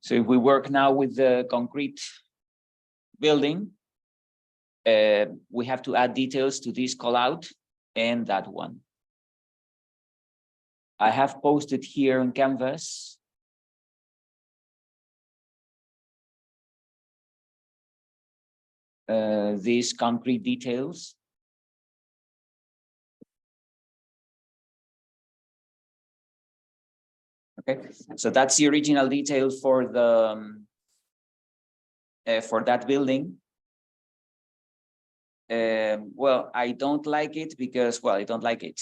So if we work now with the concrete building, we have to add details to this call out and that one. I have posted here on Canvas these concrete details. Okay, so that's the original detail for the for that building. Well, I don't like it because, well, I don't like it.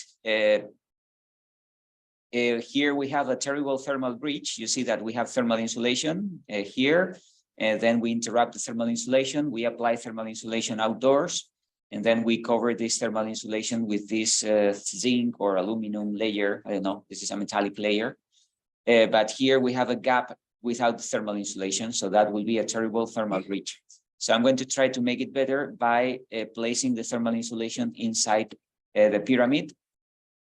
Here we have a terrible thermal breach. You see that we have thermal insulation here, and then we interrupt the thermal insulation. We apply thermal insulation outdoors, and then we cover this thermal insulation with this zinc or aluminum layer. I don't know, this is a metallic layer. But here we have a gap without the thermal insulation, so that will be a terrible thermal breach. So I'm going to try to make it better by placing the thermal insulation inside the pyramid.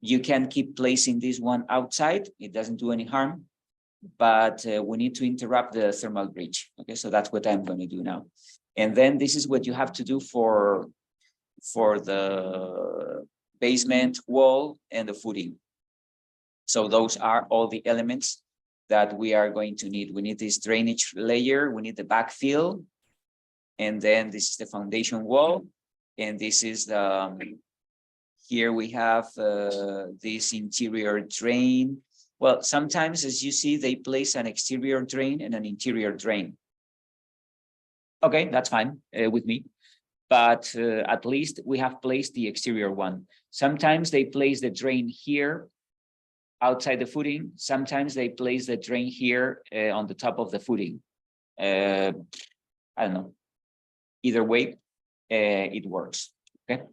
You can keep placing this one outside, it doesn't do any harm, but we need to interrupt the thermal breach. Okay, so that's what I'm going to do now. And then this is what you have to do for the basement wall and the footing. So those are all the elements that we are going to need. We need this drainage layer, we need the backfill, and then this is the foundation wall, and this is the, here we have this interior drain. Well, sometimes, as you see, they place an exterior drain and an interior drain. Okay, that's fine with me. But at least we have placed the exterior one. Sometimes they place the drain here outside the footing. Sometimes they place the drain here on the top of the footing. I don't know. Either way, it works. Okay.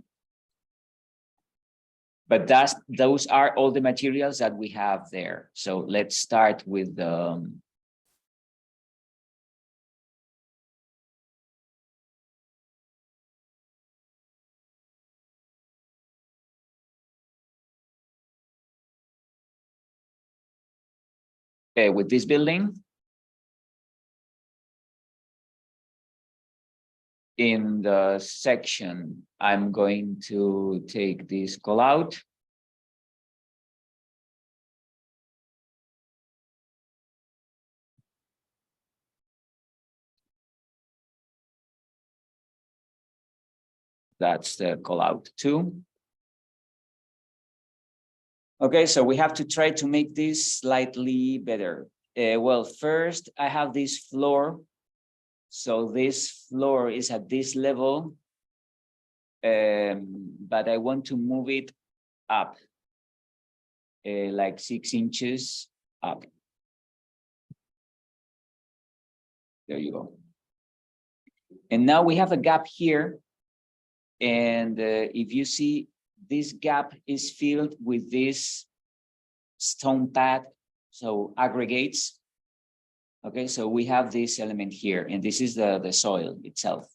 But those are all the materials that we have there. So let's start with the with this building. In the section, I'm going to take this call out. That's the call out 2. Okay, so we have to try to make this slightly better. Well, first I have this floor. So this floor is at this level, but I want to move it up, like 6 inches up. There you go. And now we have a gap here. And if you see, this gap is filled with this stone pad, so aggregates. Okay, so we have this element here, and this is the soil itself.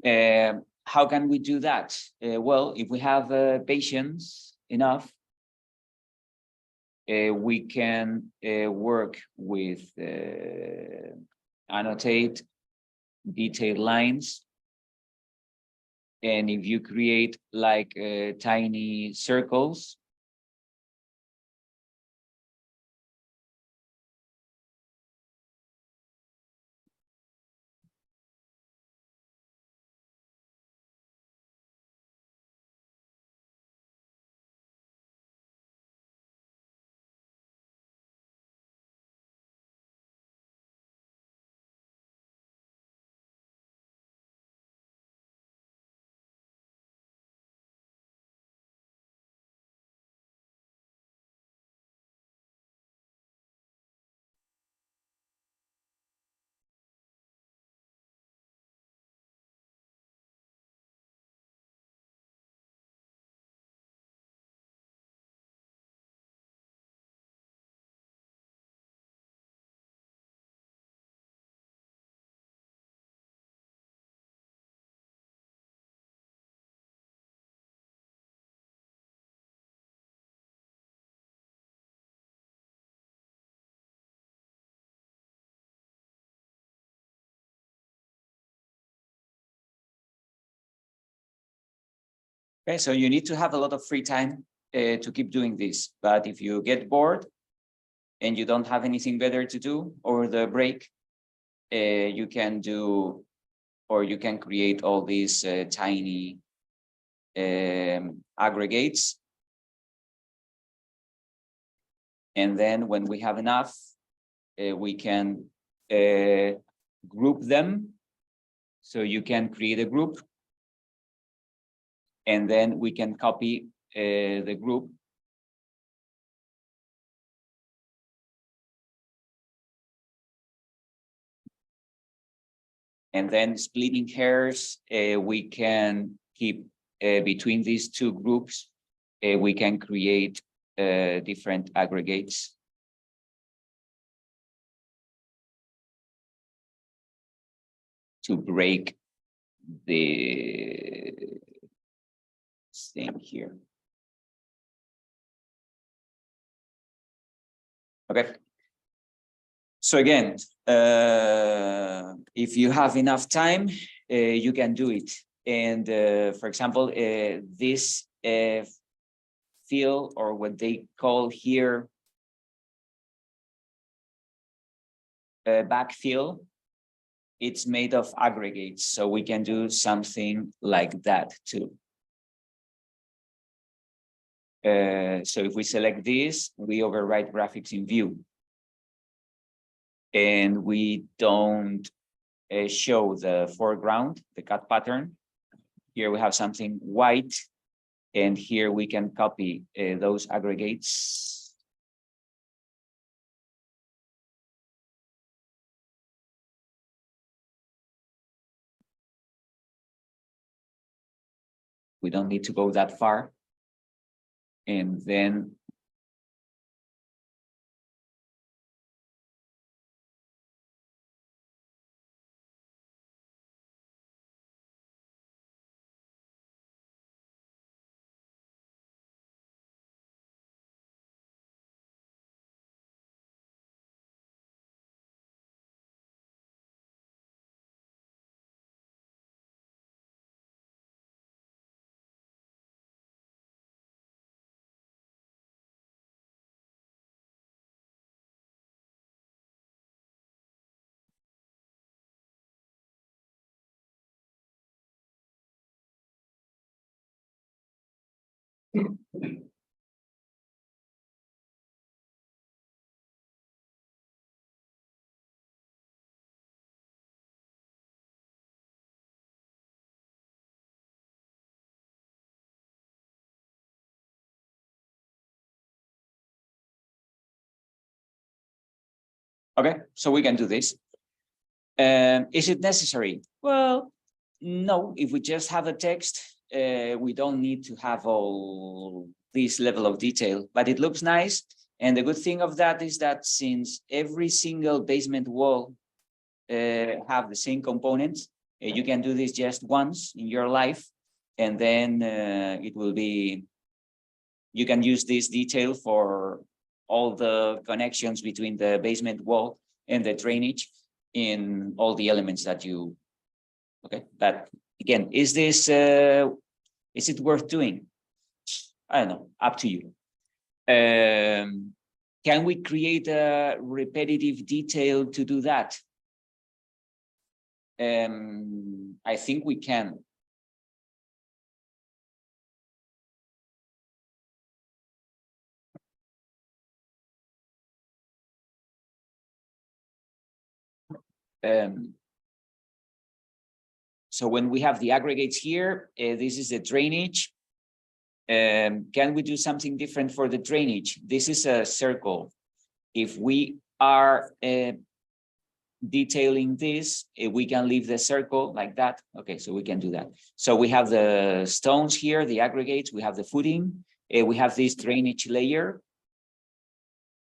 How can we do that? Well, if we have patience enough, we can work with annotate detailed lines. And if you create like tiny circles, Okay, so you need to have a lot of free time to keep doing this. But if you get bored and you don't have anything better to do over the break, you can do, or you can create all these tiny aggregates. And then when we have enough, we can group them. So you can create a group, and then we can copy the group. And then splitting hairs, we can keep between these two groups, we can create different aggregates. To break the thing here. Okay. So again, if you have enough time, you can do it. And for example, this fill, or what they call here backfill, it's made of aggregates. So we can do something like that too. So if we select this, we override graphics in view. And we don't show the foreground, the cut pattern. Here we have something white, and here we can copy those aggregates. We don't need to go that far. And then okay, so we can do this. Is it necessary? Well, no, if we just have a text, we don't need to have all this level of detail, but it looks nice. And the good thing of that is that since every single basement wall have the same components, you can do this just once in your life, and then it will be, you can use this detail for all the connections between the basement wall and the drainage in all the elements that you, okay, that again, is this, is it worth doing? I don't know, up to you. Can we create a repetitive detail to do that? I think we can. So when we have the aggregates here, this is the drainage. Can we do something different for the drainage? This is a circle. If we are detailing this, we can leave the circle like that. Okay, so we can do that. So we have the stones here, the aggregates, we have the footing, we have this drainage layer.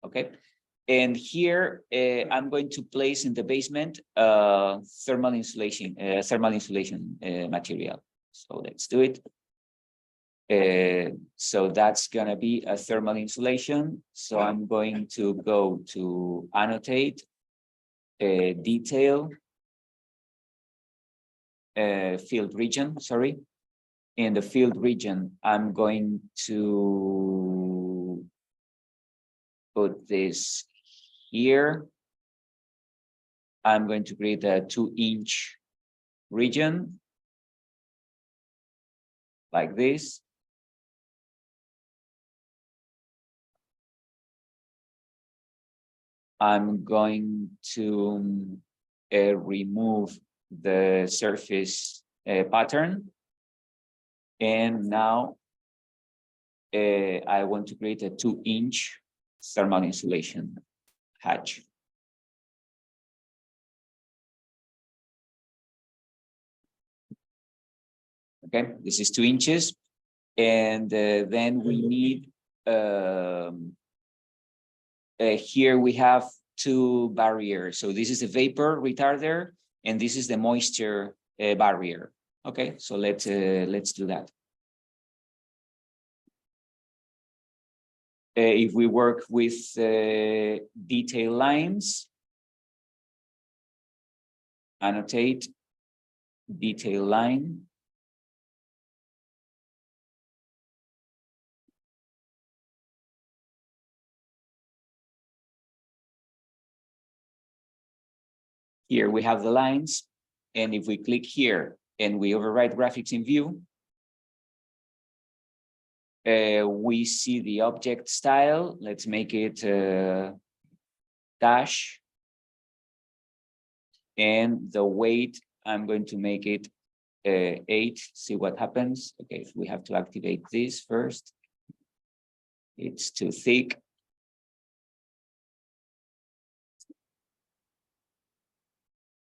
Okay, and here I'm going to place in the basement thermal insulation material. So let's do it. So that's gonna be a thermal insulation. So I'm going to go to annotate, detail, field region, sorry. in the field region, I'm going to put this here. I'm going to create a 2-inch region like this. I'm going to remove the surface pattern. And now I want to create a 2-inch thermal insulation hatch. Okay, this is 2 inches. And then we need, here we have 2 barriers. So this is a vapor retarder, and this is the moisture barrier. Okay, so let's do that. If we work with detail lines, annotate detail line. Here we have the lines, and if we click here and we override graphics in view, we see the object style. Let's make it dash. And the weight, I'm going to make it 8. See what happens. Okay, we have to activate this first. It's too thick.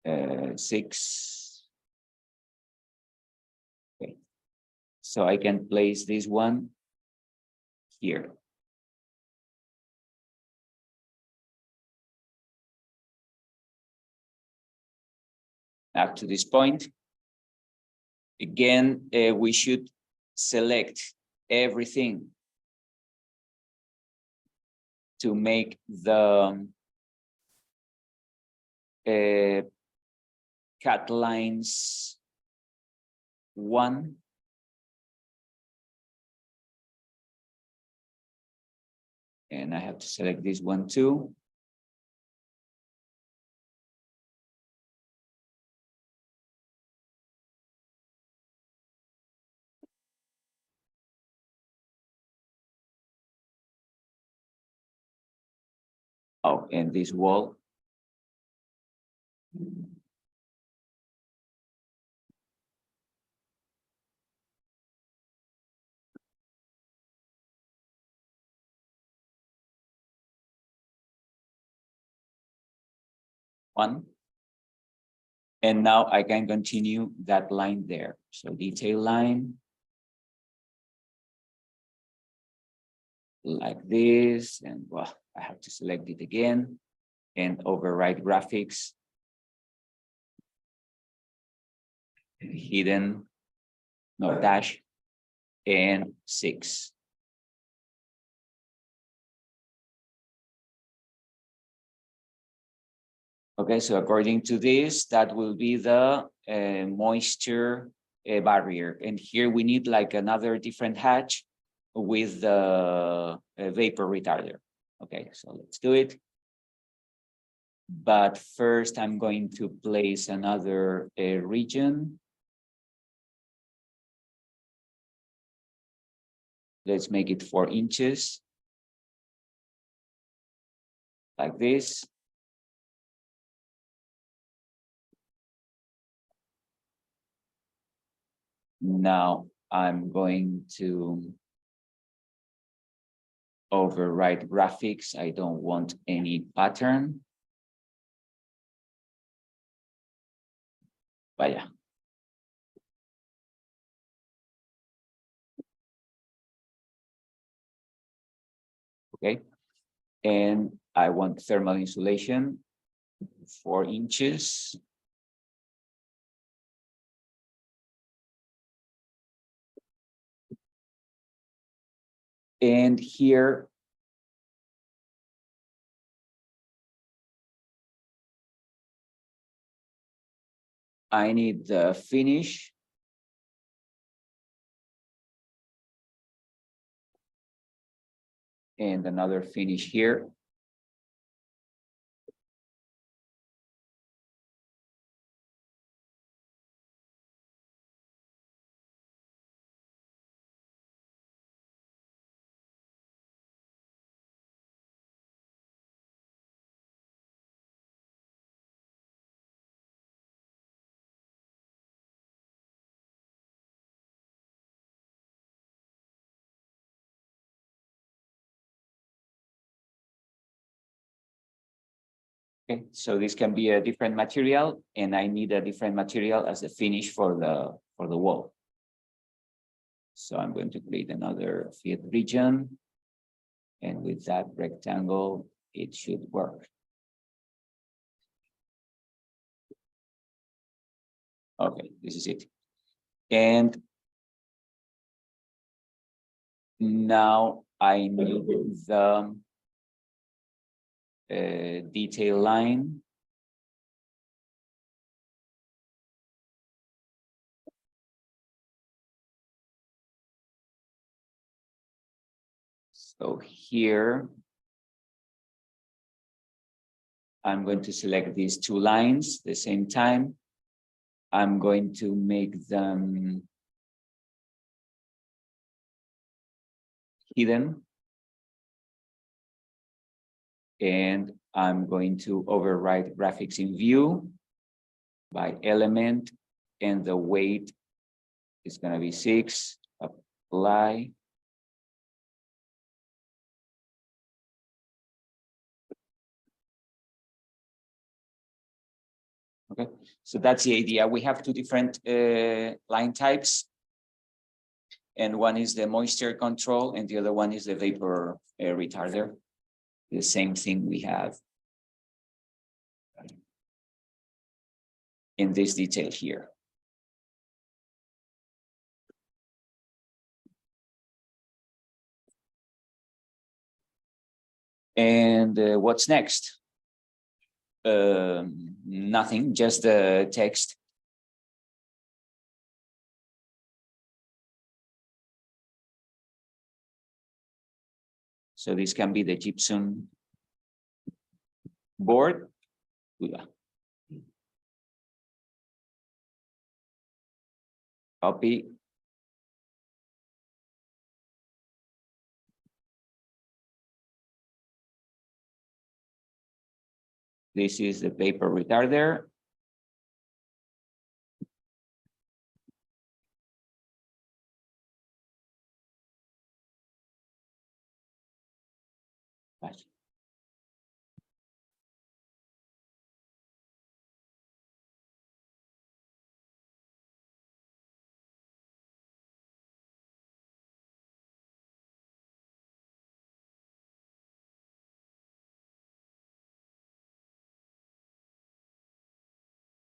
Uh, 6. Okay, so I can place this one here. Up to this point. Again, we should select everything to make the cut lines 1. And I have to select this one too. Oh, and this wall. One. And now I can continue that line there. So detail line. Like this, and well, I have to select it again and override graphics. Hidden, no dash, and 6. Okay, so according to this, that will be the moisture barrier. And here we need like another different hatch with the vapor retarder. Okay, so let's do it. But first, I'm going to place another region. Let's make it 4 inches. Like this. Now I'm going to override graphics. I don't want any pattern. But yeah. Okay. And I want thermal insulation, 4 inches. And here, I need the finish. And another finish here. Okay, so this can be a different material, and I need a different material as a finish for the wall. So I'm going to create another field region, and with that rectangle, it should work. Okay, this is it. And now I need the detail line. So here, I'm going to select these two lines at the same time. I'm going to make them hidden. And I'm going to override graphics in view by element, and the weight is going to be 6. Apply. Okay, so that's the idea. We have two different line types, and one is the moisture control, and the other one is the vapor retarder. The same thing we have in this detail here. And what's next? Nothing, just the text. So this can be the gypsum board. Copy. This is the vapor retarder.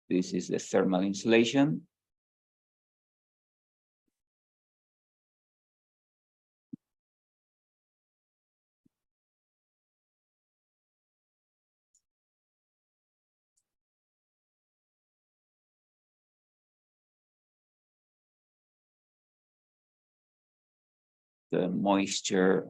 This is the thermal insulation. The moisture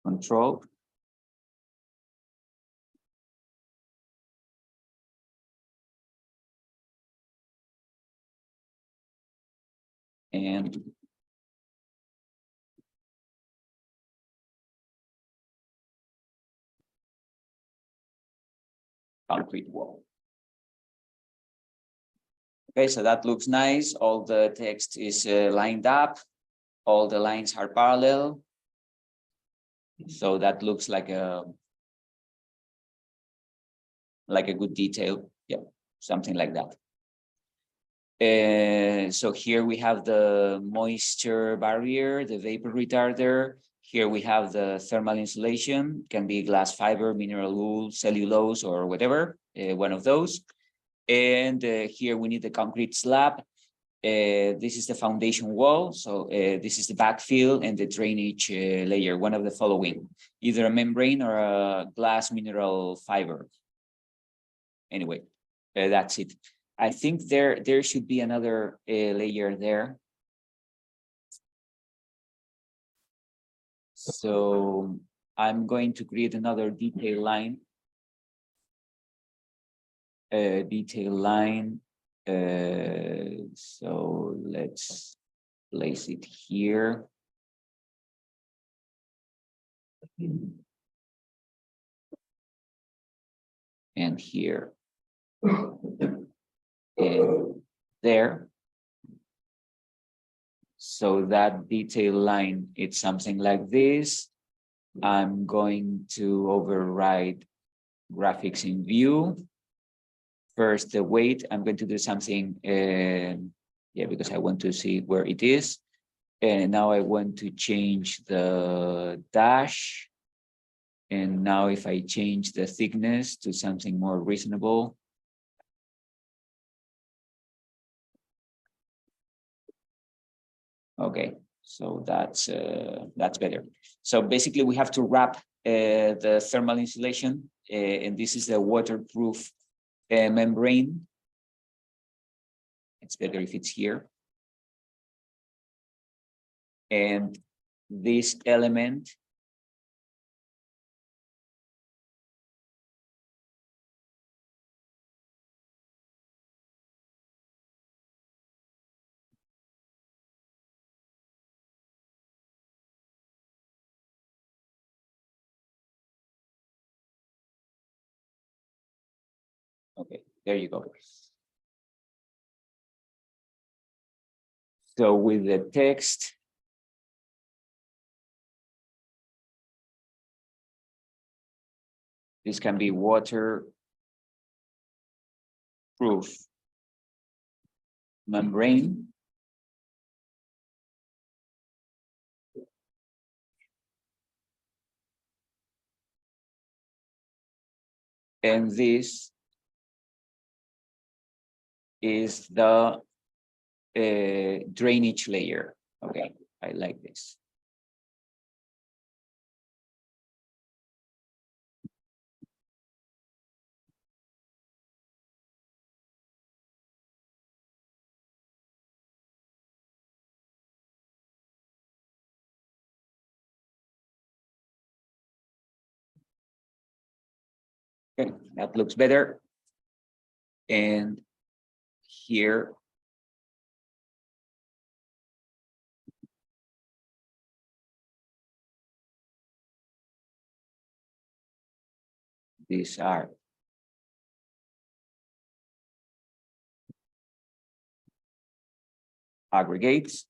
control. And concrete wall. Okay, so that looks nice. All the text is lined up. All the lines are parallel. So that looks like a good detail. Yeah, something like that. So here we have the moisture barrier, the vapor retarder. Here we have the thermal insulation, can be glass fiber, mineral wool, cellulose, or whatever, one of those. And here we need the concrete slab. This is the foundation wall. So this is the backfill and the drainage layer, one of the following, either a membrane or a glass mineral fiber. Anyway, That's it. I think there should be another layer there. So I'm going to create another detail line. Detail line. So let's place it here. And here. And there. So that detail line, it's something like this. I'm going to override graphics in view. First, the weight, I'm going to do something, yeah, because I want to see where it is. And now I want to change the dash. And now if I change the thickness to something more reasonable. Okay, so that's better. So basically we have to wrap the thermal insulation, and this is the waterproof membrane. It's better if it's here. And this element okay, there you go. So with the text, this can be waterproof membrane. And this is the drainage layer. Okay, I like this. Okay, that looks better. And here, these are aggregates.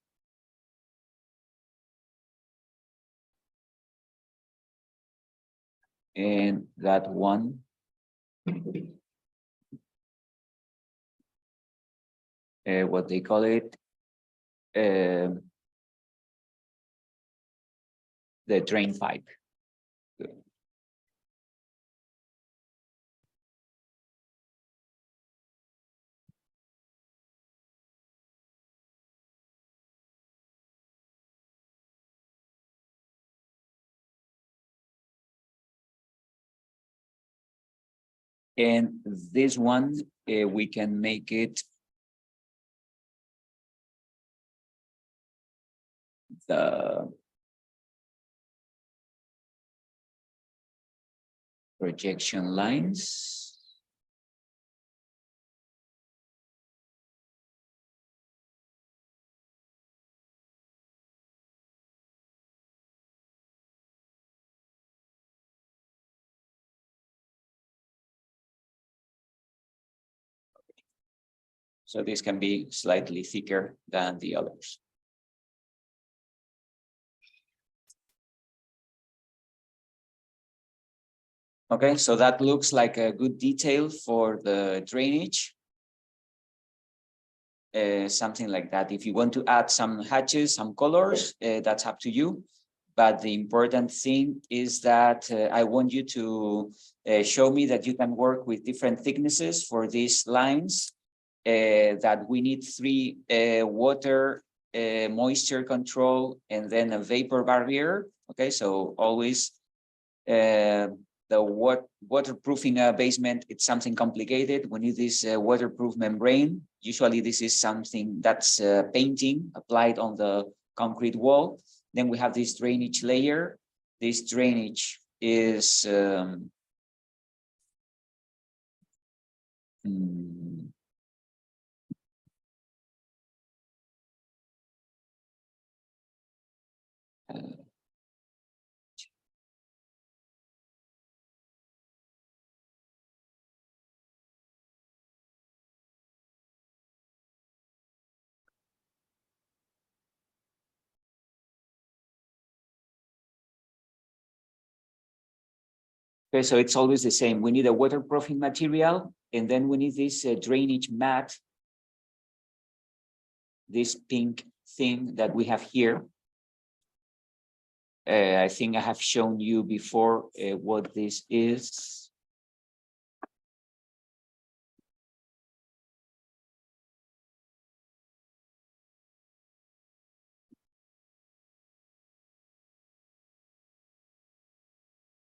And that one what they call it, the drain pipe. And this one, we can make it the projection lines. So this can be slightly thicker than the others. Okay, so that looks like a good detail for the drainage. Something like that. If you want to add some hatches, some colors, that's up to you. But the important thing is that I want you to show me that you can work with different thicknesses for these lines, that we need 3 water, moisture control, and then a vapor barrier. Okay, so always the waterproofing basement, it's something complicated. We need this waterproof membrane. Usually this is something that's painting applied on the concrete wall. Then we have this drainage layer. This drainage is okay, so it's always the same. We need a waterproofing material, and then we need this drainage mat, this pink thing that we have here. I think I have shown you before what this is.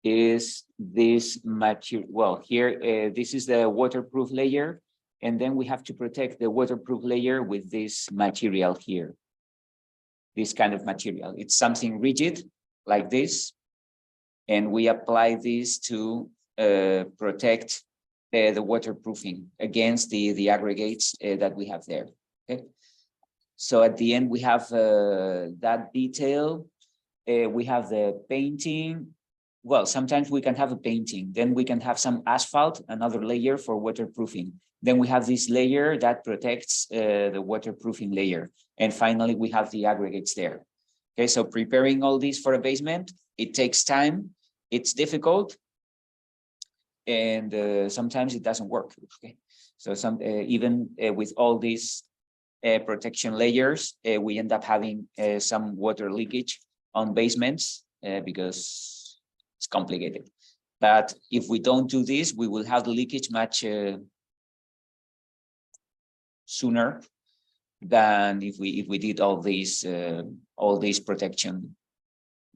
Is this material? Well, here, this is the waterproof layer, and then we have to protect the waterproof layer with this material here. This kind of material. It's something rigid like this, and we apply this to protect the waterproofing against the aggregates that we have there. Okay, so at the end we have that detail. We have the painting. Well, sometimes we can have a painting, then we can have some asphalt, another layer for waterproofing. Then we have this layer that protects the waterproofing layer. And finally, we have the aggregates there. Okay, so preparing all this for a basement, it takes time, it's difficult, and sometimes it doesn't work. Okay, so even with all these protection layers, we end up having some water leakage on basements because it's complicated. But if we don't do this, we will have the leakage much sooner than if we did all these protection.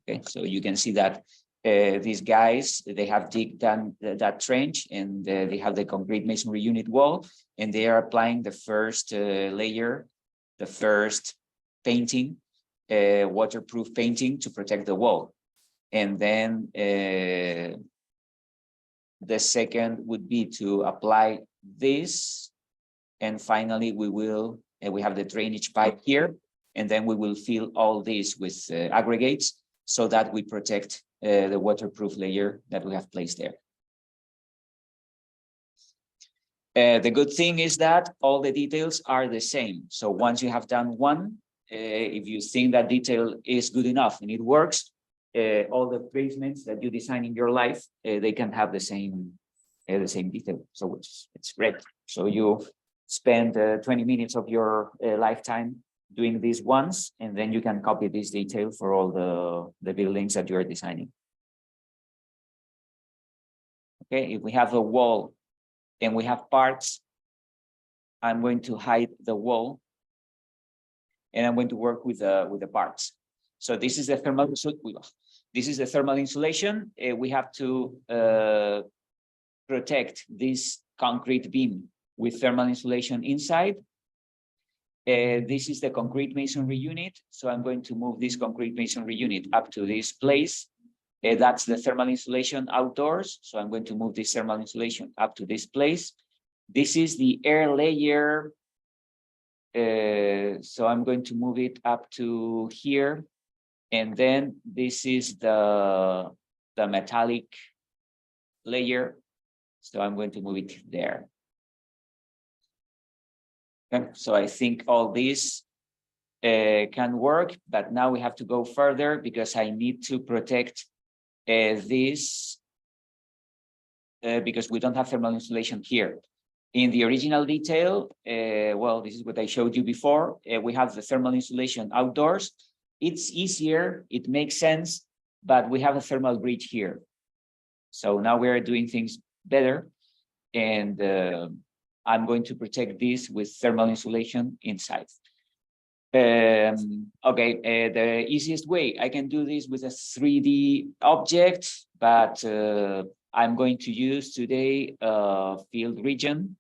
Okay, so you can see that these guys, they have dig down that trench, and they have the concrete masonry unit wall, and they are applying the first layer, the first painting, waterproof painting to protect the wall. And then the second would be to apply this. And finally, we have the drainage pipe here, and then we will fill all this with aggregates so that we protect the waterproof layer that we have placed there. The good thing is that all the details are the same. So once you have done one, if you think that detail is good enough and it works, all the basements that you design in your life, they can have the same detail. So it's great. So you spend 20 minutes of your lifetime doing this once, and then you can copy this detail for all the buildings that you are designing. Okay, if we have a wall and we have parts, I'm going to hide the wall, and I'm going to work with the parts. So this is the thermal. This is the thermal insulation. We have to protect this concrete beam with thermal insulation inside. This is the concrete masonry unit. So I'm going to move this concrete masonry unit up to this place. That's the thermal insulation outdoors. So I'm going to move this thermal insulation up to this place. This is the air layer. So I'm going to move it up to here. And then this is the metallic layer. So I'm going to move it there. Okay. So I think all this can work, but now we have to go further because I need to protect this because we don't have thermal insulation here. In the original detail, well, this is what I showed you before. We have the thermal insulation outdoors. It's easier, it makes sense, but we have a thermal bridge here. So now we're doing things better, and I'm going to protect this with thermal insulation inside. Okay, the easiest way, I can do this with a 3D object, but I'm going to use today field region.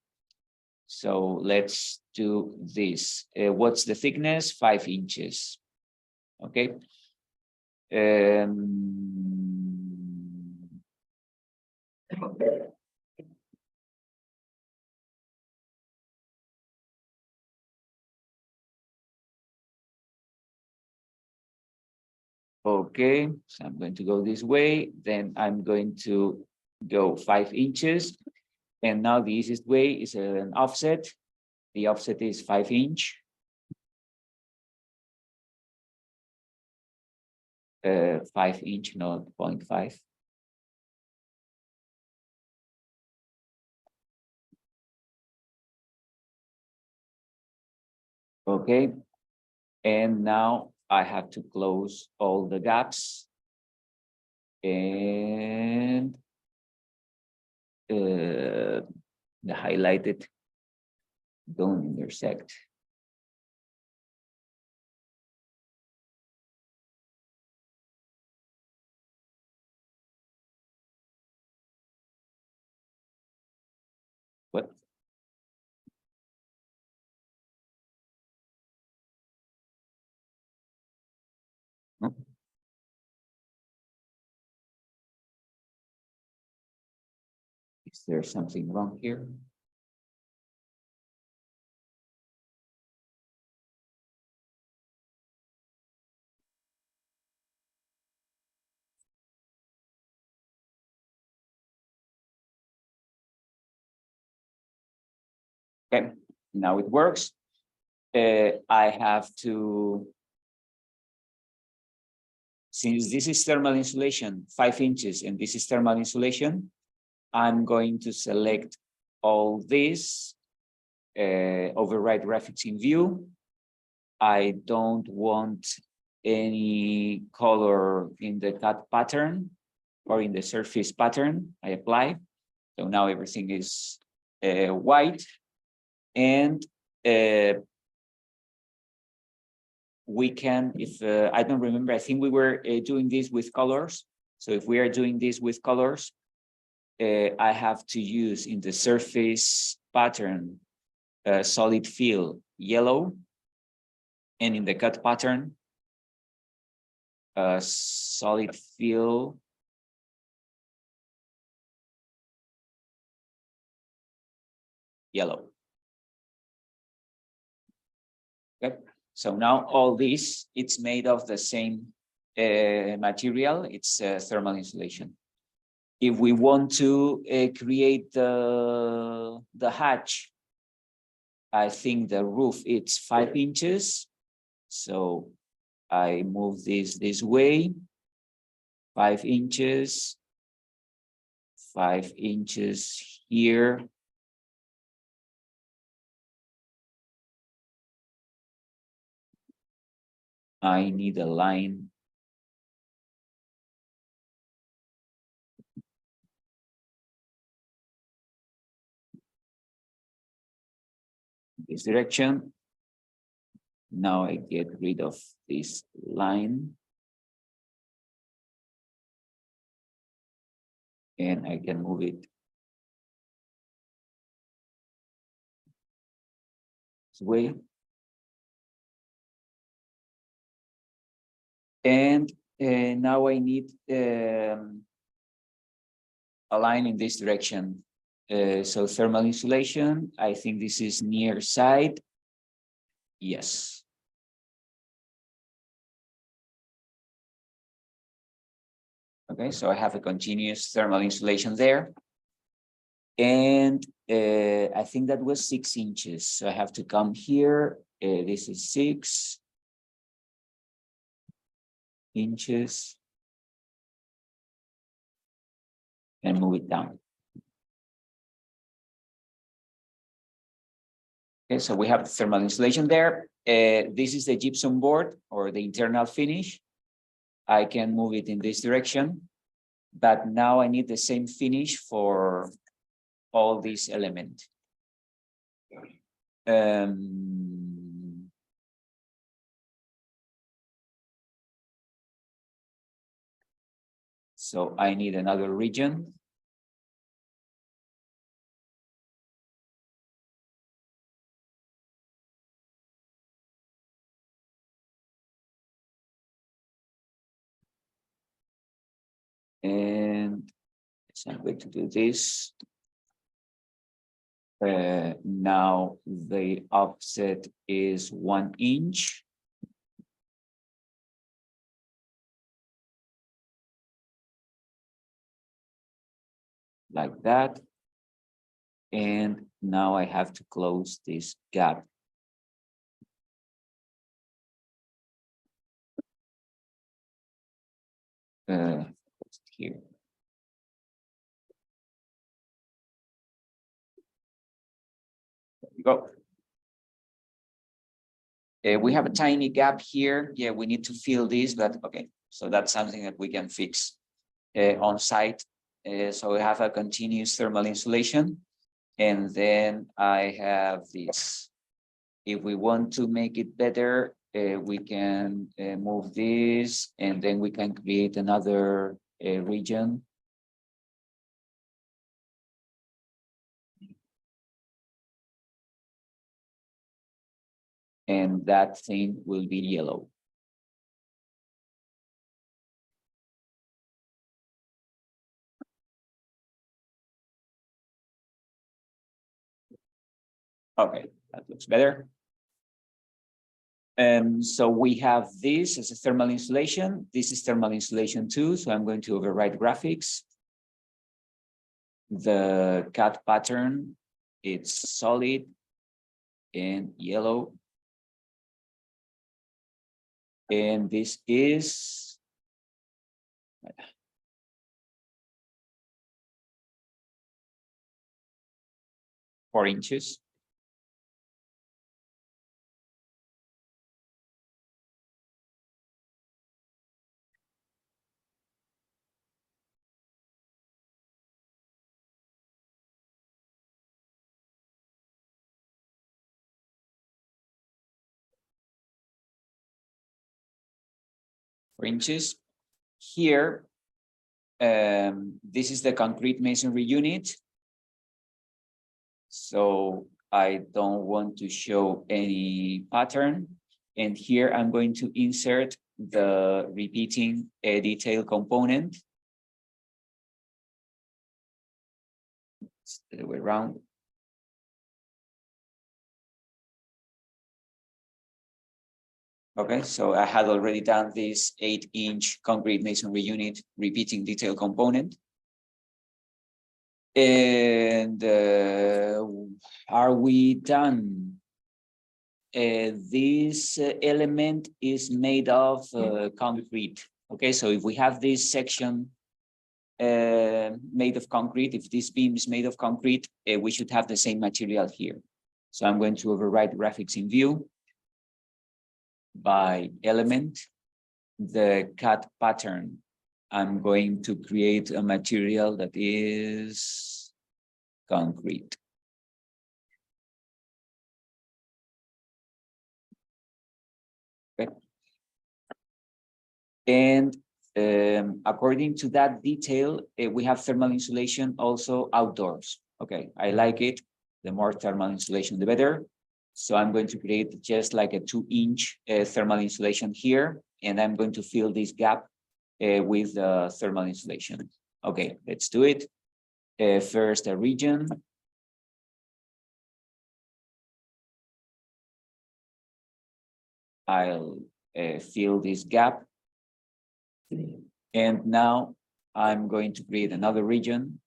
So let's do this. What's the thickness? 5 inches. Okay. Okay, so I'm going to go this way, then I'm going to go 5 inches. And now the easiest way is an offset. The offset is 5 inch. 5 inch, not 0.5. Okay, and now I have to close all the gaps and the highlighted don't intersect. What? No? Is there something wrong here? Okay, now it works. I have to, since this is thermal insulation, 5 inches, and this is thermal insulation, I'm going to select all this, override graphics in view. I don't want any color in the cut pattern or in the surface pattern. I apply. So now everything is white. And we can, if I don't remember, I think we were doing this with colors. So if we are doing this with colors, I have to use in the surface pattern solid fill yellow, and in the cut pattern solid fill yellow. Okay, so now all this, it's made of the same material. It's thermal insulation. If we want to create the hatch, I think the roof it's 5 inches. So I move this way, 5 inches, 5 inches here. I need a line. This direction. Now I get rid of this line. And I can move it this way. And now I need a line in this direction. So thermal insulation, I think this is near side. Yes. Okay, so I have a continuous thermal insulation there. And I think that was 6 inches. So I have to come here. This is 6 inches. And move it down. Okay, so we have thermal insulation there. This is the gypsum board or the internal finish. I can move it in this direction, but now I need the same finish for all these elements. So I need another region. And so I'm going to do this. Now the offset is 1 inch. Like that. And now I have to close this gap. Here. There we go. We have a tiny gap here. Yeah, we need to fill this, but okay. So that's something that we can fix on site. So we have a continuous thermal insulation. And then I have this. If we want to make it better, we can move this, and then we can create another region. And that thing will be yellow. Okay, that looks better. So we have this as a thermal insulation. This is thermal insulation too. So I'm going to override graphics. The cut pattern, it's solid and yellow. And this is 4 inches. Inches. Here, this is the concrete masonry unit. So I don't want to show any pattern. And here I'm going to insert the repeating detail component. It's the other way around. Okay, so I had already done this 8-inch concrete masonry unit repeating detail component. And are we done? This element is made of concrete. Okay, so if we have this section made of concrete, if this beam is made of concrete, we should have the same material here. So I'm going to override graphics in view by element, the cut pattern. I'm going to create a material that is concrete. Okay. And according to that detail, we have thermal insulation also outdoors. Okay, I like it. The more thermal insulation, the better. So I'm going to create just like a 2-inch thermal insulation here, and I'm going to fill this gap with thermal insulation. Okay, let's do it. First, a region. I'll fill this gap. And now I'm going to create another region.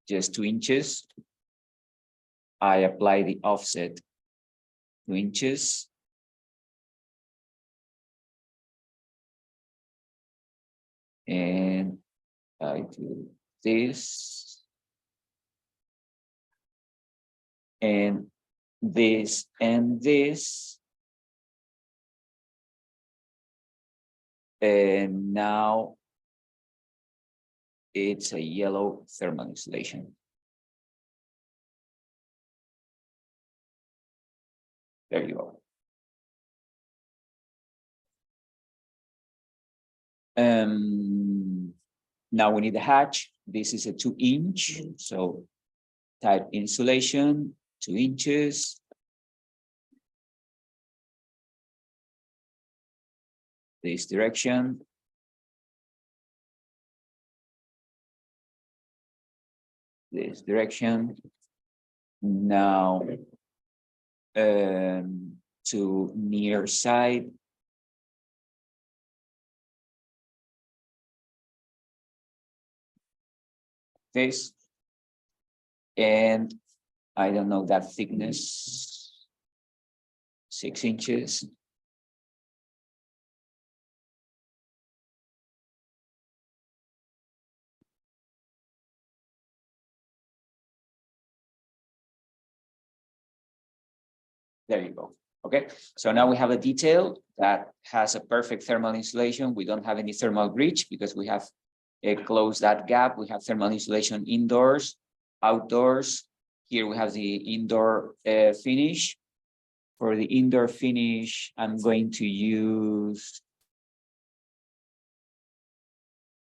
Just 2 inches. I apply the offset 2 inches. And I do this. And this and this. And now it's a yellow thermal insulation. There you go. Now we need a hatch. This is a 2-inch. So type insulation, 2 inches. This direction. This direction. Now to near side. This. And I don't know that thickness, 6 inches. There you go. Okay, so now we have a detail that has a perfect thermal insulation. We don't have any thermal breach because we have closed that gap. We have thermal insulation indoors, outdoors. Here we have the indoor finish. For the indoor finish, I'm going to use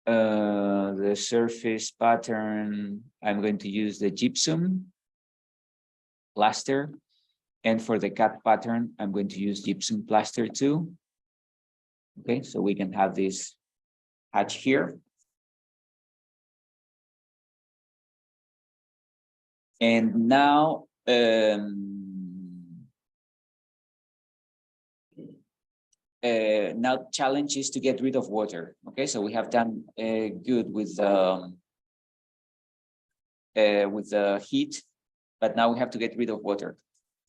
the surface pattern. I'm going to use the gypsum plaster. And for the cut pattern, I'm going to use gypsum plaster too. Okay, so we can have this hatch here. And now, now challenge is to get rid of water. Okay, so we have done good with the heat, but now we have to get rid of water.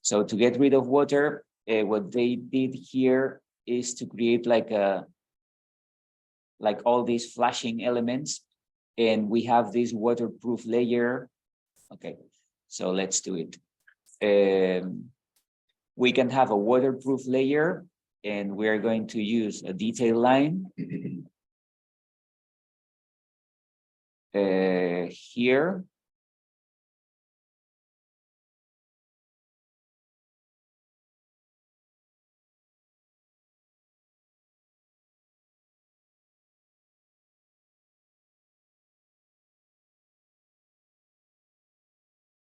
So to get rid of water, what they did here is to create like all these flashing elements, and we have this waterproof layer. Okay, so let's do it. We can have a waterproof layer, and we are going to use a detail line here.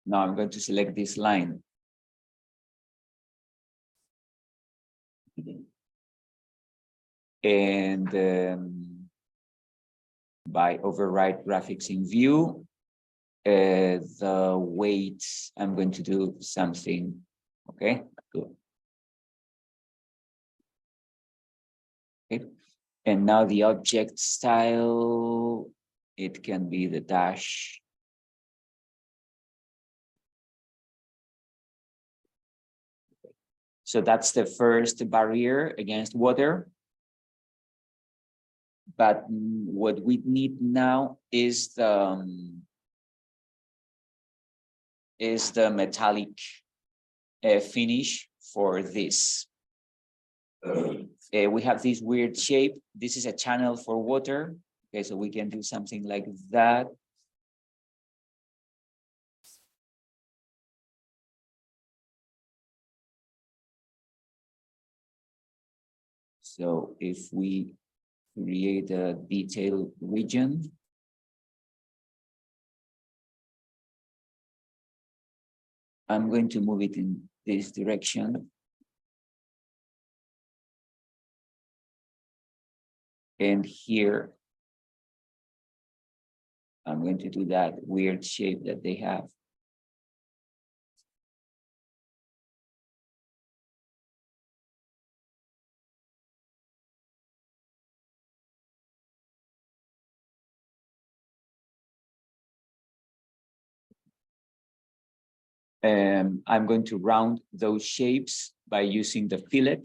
Now I'm going to select this line. And by override graphics in view, the weight, I'm going to do something. Okay, good. Okay, and now the object style, it can be the dash. So that's the first barrier against water. But what we need now is the metallic finish for this. We have this weird shape. This is a channel for water. Okay, so we can do something like that. So if we create a detail region, I'm going to move it in this direction. And here, I'm going to do that weird shape that they have. I'm going to round those shapes by using the fillet.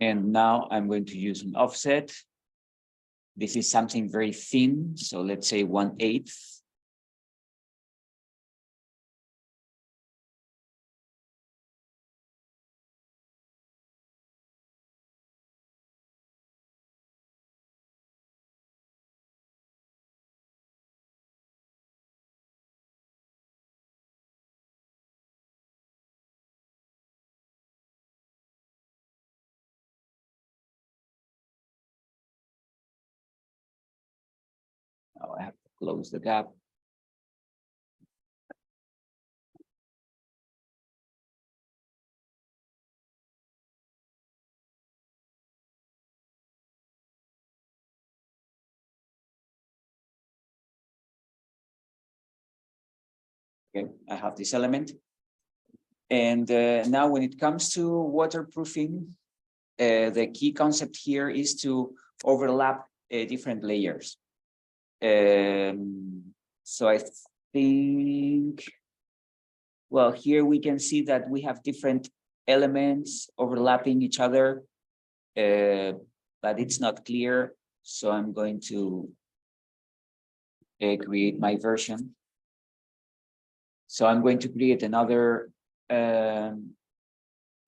And now I'm going to use an offset This is something very thin, so let's say 1/8. Now I have to close the gap. Okay, I have this element. And now when it comes to waterproofing, the key concept here is to overlap different layers. So I think, well, here we can see that we have different elements overlapping each other, but it's not clear. So I'm going to create my version. So I'm going to create another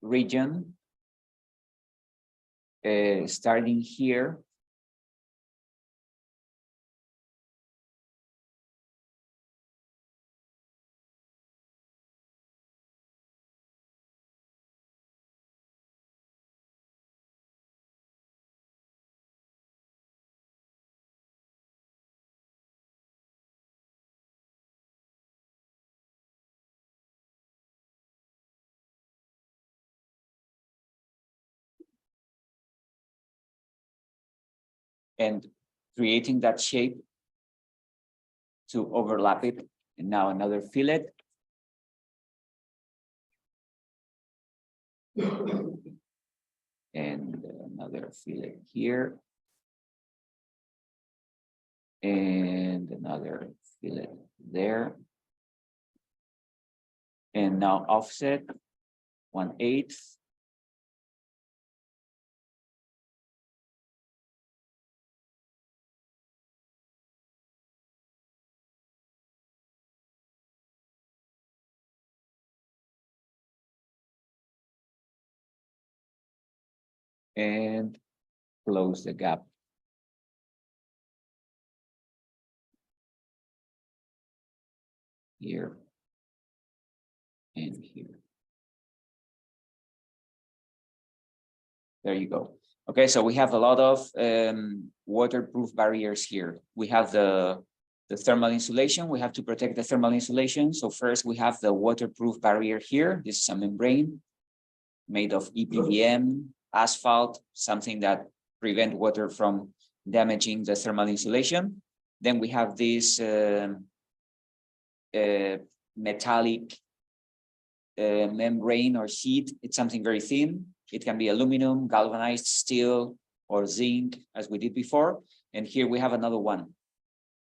region starting here. And creating that shape to overlap it. And now another fillet. And another fillet here. And another fillet there. And now offset 1/8. And close the gap. Here and here. There you go. Okay, so we have a lot of waterproof barriers here. We have the thermal insulation. We have to protect the thermal insulation. So first we have the waterproof barrier here. This is a membrane made of EPDM, asphalt, something that prevent water from damaging the thermal insulation. Then we have this metallic membrane or sheet. It's something very thin. It can be aluminum, galvanized steel, or zinc, as we did before. And here we have another one.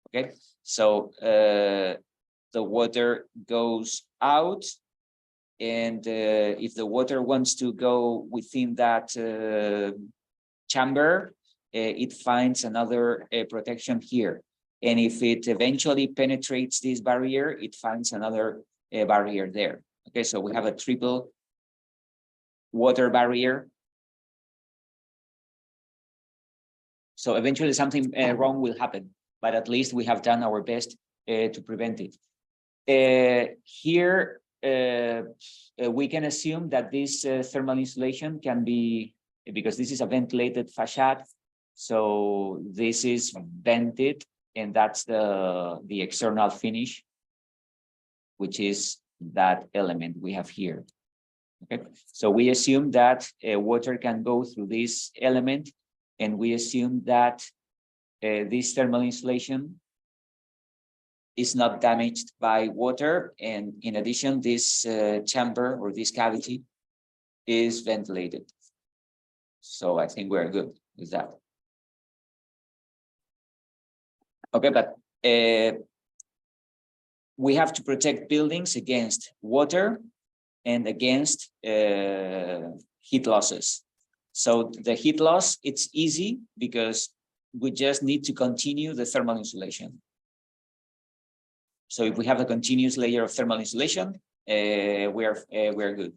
Okay, so the water goes out, and if the water wants to go within that chamber, it finds another protection here. And if it eventually penetrates this barrier, it finds another barrier there. Okay, so we have a triple water barrier. So eventually something wrong will happen, but at least we have done our best to prevent it. Here, we can assume that this thermal insulation can be, because this is a ventilated facade, so this is vented, and that's the external finish, which is that element we have here. Okay, so we assume that water can go through this element, and we assume that this thermal insulation is not damaged by water, and in addition, this chamber or this cavity is ventilated. So I think we're good with that. Okay, but we have to protect buildings against water and against heat losses. So the heat loss, it's easy because we just need to continue the thermal insulation. So if we have a continuous layer of thermal insulation, we are good.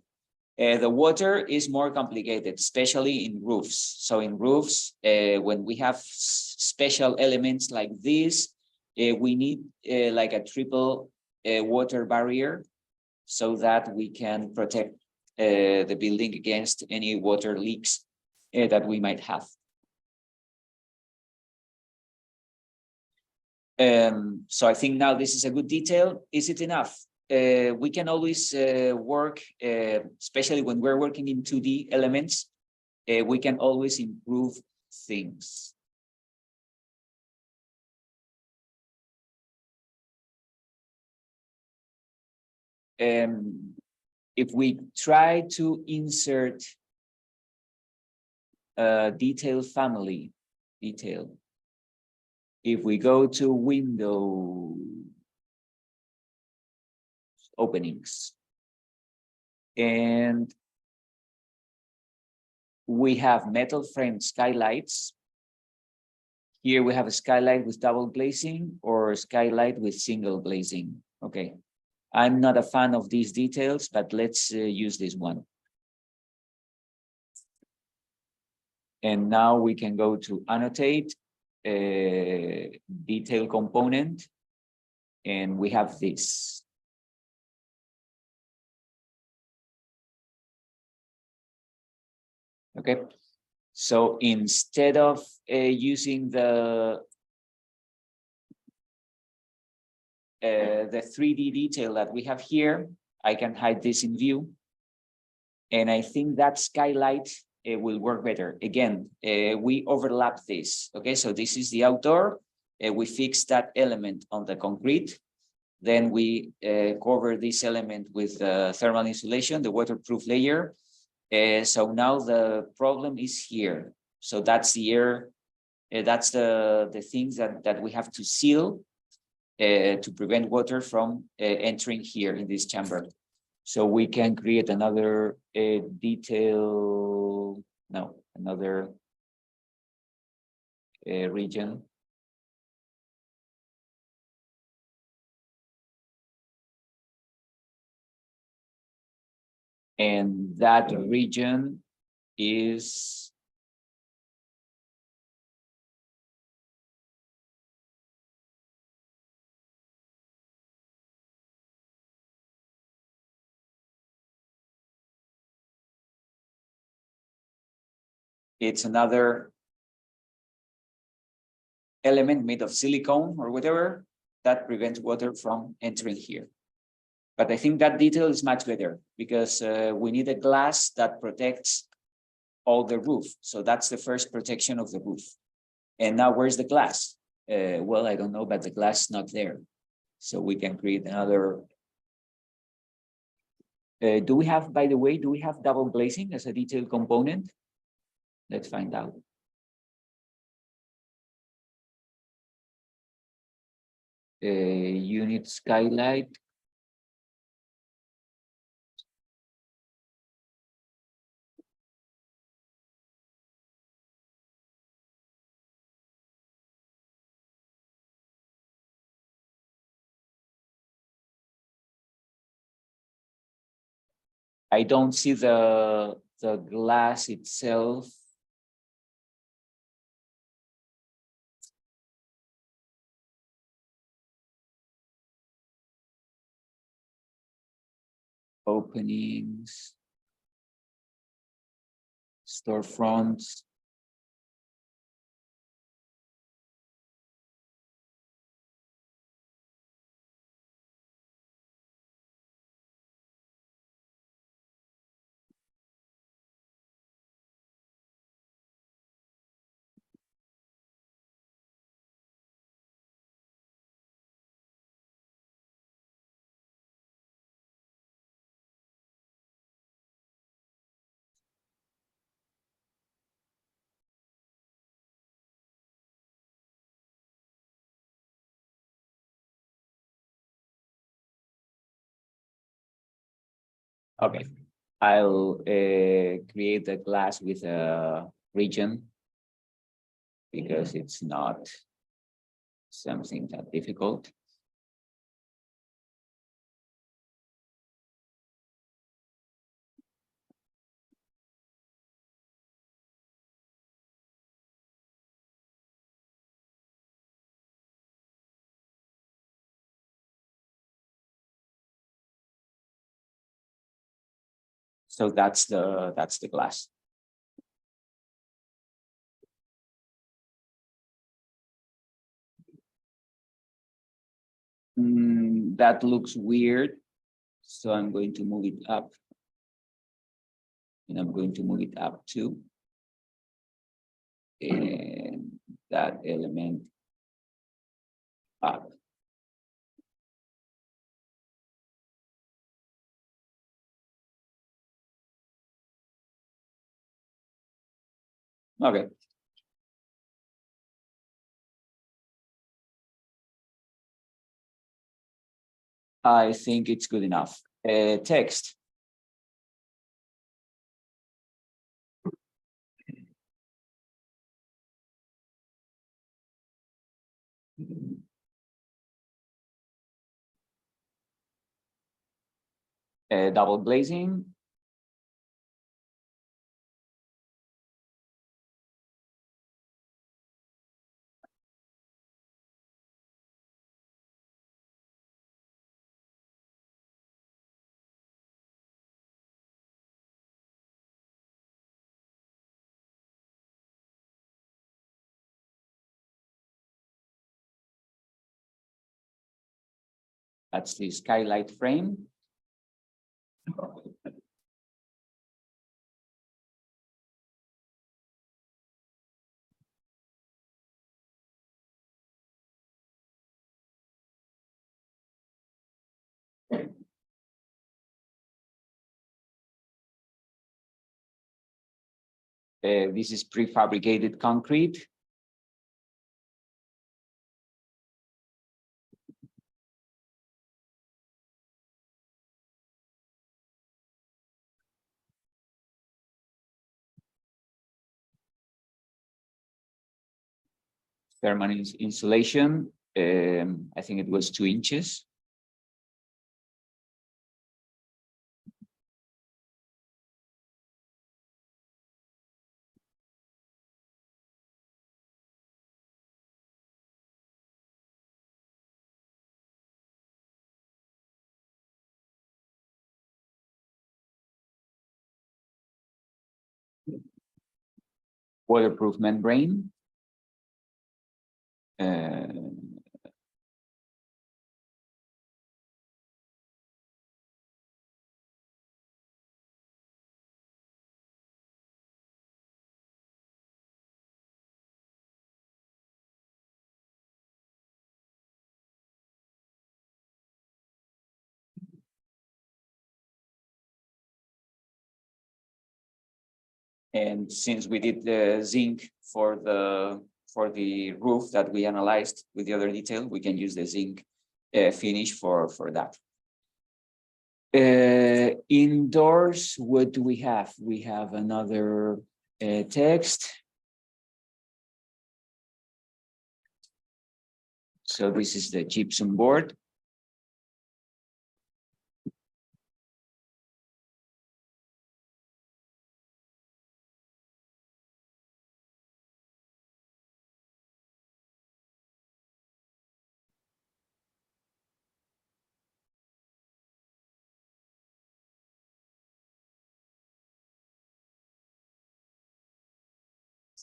The water is more complicated, especially in roofs. So in roofs, when we have special elements like this, we need like a triple water barrier so that we can protect the building against any water leaks that we might have. So I think now this is a good detail. Is it enough? We can always work, especially when we're working in 2D elements, we can always improve things. If we try to insert a detail family, detail, if we go to window openings, and we have metal frame skylights. Here we have a skylight with double glazing or a skylight with single glazing. Okay, I'm not a fan of these details, but let's use this one. And now we can go to annotate detail component, and we have this. Okay, so instead of using the 3D detail that we have here, I can hide this in view. And I think that skylight will work better. Again, we overlap this. Okay, so this is the outdoor. We fix that element on the concrete. Then we cover this element with thermal insulation, the waterproof layer. So now the problem is here. So that's the air, that's the things that we have to seal to prevent water from entering here in this chamber. So we can create another another region. And that region is it's another element made of silicone or whatever that prevents water from entering here. But I think that detail is much better because we need a glass that protects all the roof. So that's the first protection of the roof. And now where's the glass? Well, I don't know, but the glass is not there. So we can create another. Do we have, by the way, do we have double glazing as a detail component? Let's find out. Unit skylight. I don't see the glass itself. Openings, storefronts. Okay, I'll create the glass with a region. because it's not something that difficult. So that's the glass. That looks weird. So I'm going to move it up. And I'm going to move it up too. And that element up. Okay. I think it's good enough. Text. Double glazing. That's the skylight frame. This is prefabricated concrete. Thermal insulation. I think it was 2 inches. Waterproof membrane. And since we did the zinc for the roof that we analyzed with the other detail, we can use the zinc finish for that. Indoors, what do we have? We have another text. So this is the gypsum board.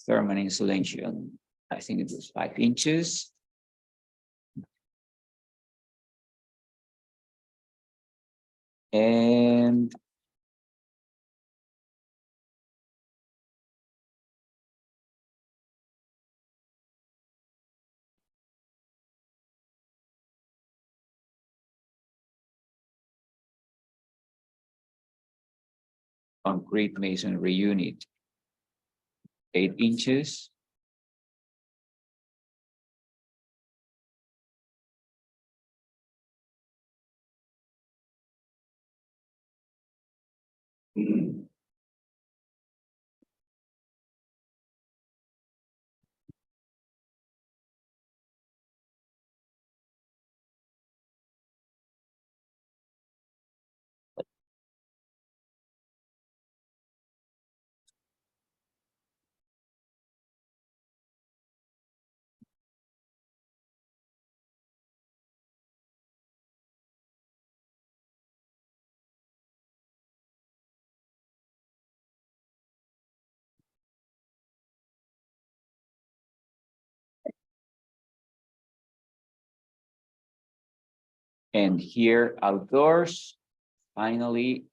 Thermal insulation, I think it was 5 inches. And concrete masonry unit, 8 inches. And here outdoors, finally.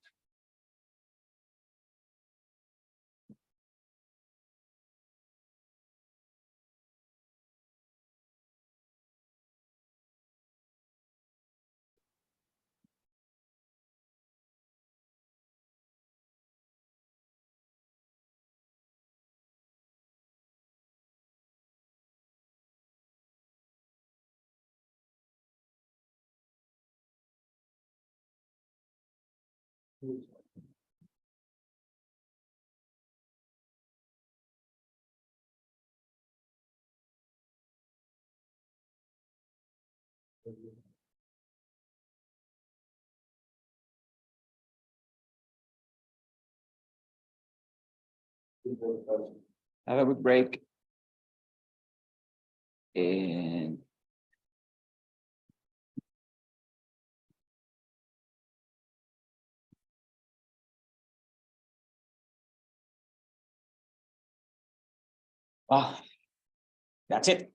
Have a good break. And oh, that's it.